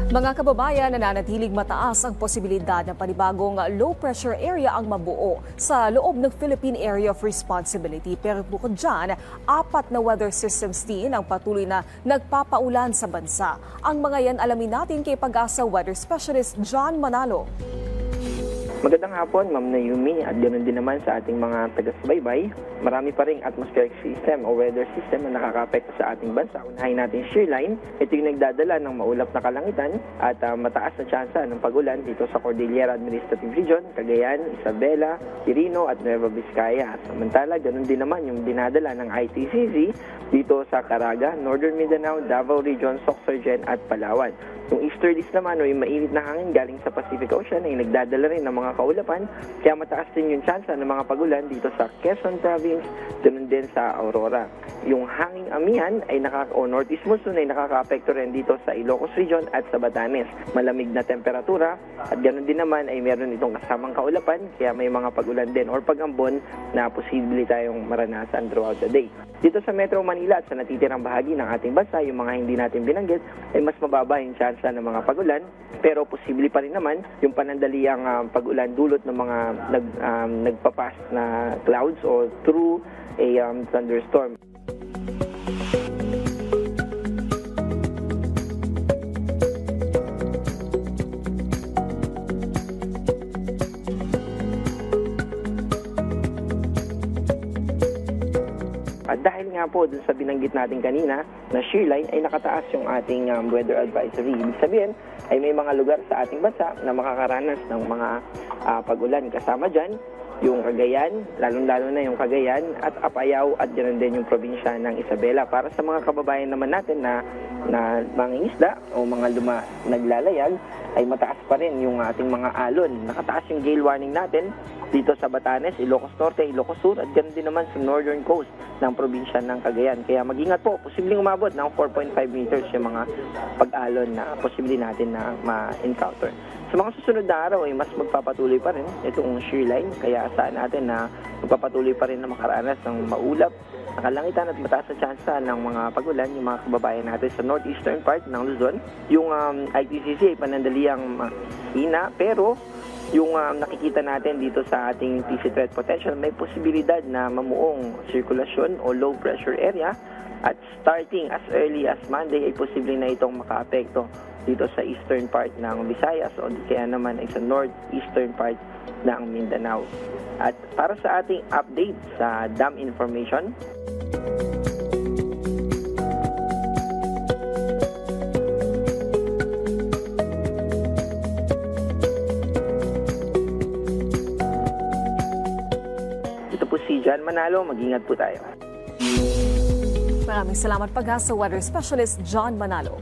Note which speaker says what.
Speaker 1: Mga kababayan, nananatiling mataas ang posibilidad ng panibagong low-pressure area ang mabuo sa loob ng Philippine Area of Responsibility. Pero bukod dyan, 4 na weather systems din ang patuloy na nagpapaulan sa bansa. Ang mga yan alamin natin kay Pag-asa Weather Specialist John Manalo.
Speaker 2: Magandang hapon, Ma'am Naomi, at ganoon din naman sa ating mga taga-subaybay. Marami pa ring atmospheric system o weather system na nakakapekto sa ating bansa. Unahin natin shear line. Ito yung nagdadala ng maulap na kalangitan at mataas na tsansa ng pagulan dito sa Cordillera Administrative Region, Cagayan, Isabela, Quirino at Nueva Vizcaya. Samantala, ganoon din naman yung dinadala ng ITCZ dito sa Caraga, Northern Mindanao, Davao Region, Sorsogon at Palawan. Yung easterlies naman o yung mainit na hangin galing sa Pacific Ocean ay nagdadala rin ng mga kaulapan, kaya mataas din yung tsansa ng mga pagulan dito sa Quezon Province, ganun din sa Aurora. Yung hanging amihan ay northeast monsoon ay nakaka-apekto rin dito sa Ilocos Region at sa Batanes. Malamig na temperatura at ganun din naman ay meron itong kasamang kaulapan, kaya may mga pagulan din or pag-ambon na posible tayong maranasan throughout the day. Dito sa Metro Manila at sa natitirang bahagi ng ating bansa, yung mga hindi natin binanggit ay mas mababa yung tsansa ng mga pagulan, pero posible pa rin naman yung panandaliang pagulan dulot ng mga nagpapas na clouds or through a thunderstorm. At dahil nga po dun sa binanggit natin kanina na shear line ay nakataas yung ating weather advisory. Ibig sabihin ay may mga lugar sa ating bansa na makakaranas ng mga pagulan. Kasama dyan yung Cagayan, lalong-lalo na yung Cagayan at Apayao at ganoon din yung probinsya ng Isabela. Para sa mga kababayan naman natin na mangingisda o mga naglalayag ay mataas pa rin yung ating mga alon. Nakataas yung gale warning natin dito sa Batanes, Ilocos Norte, Ilocos Sur at ganoon din naman sa northern coast ng probinsya ng Cagayan. Kaya mag-ingat po, posibleng umabot ng 4.5 meters yung mga pag-alon na posible natin na ma-encounter. Sa mga susunod na araw ay mas magpapatuloy pa rin itong shear line, kaya asaan natin na magpapatuloy pa rin na makaranas ng maulap, nakalangitan at mataas na tsansa ng mga pagulan yung mga kababayan natin sa northeastern part ng Luzon. Yung ITCZ ay panandaliang hina, pero yung nakikita natin dito sa ating PC threat potential, may posibilidad na mamuong sirkulasyon o low pressure area at starting as early as Monday ay posible na itong makaapekto dito sa eastern part ng Visayas o kaya naman ay sa northeastern part ng Mindanao. At para sa ating update sa dam information, si John Manalo, mag-ingat po tayo.
Speaker 1: Maraming salamat Pag-asa Weather Specialist John Manalo.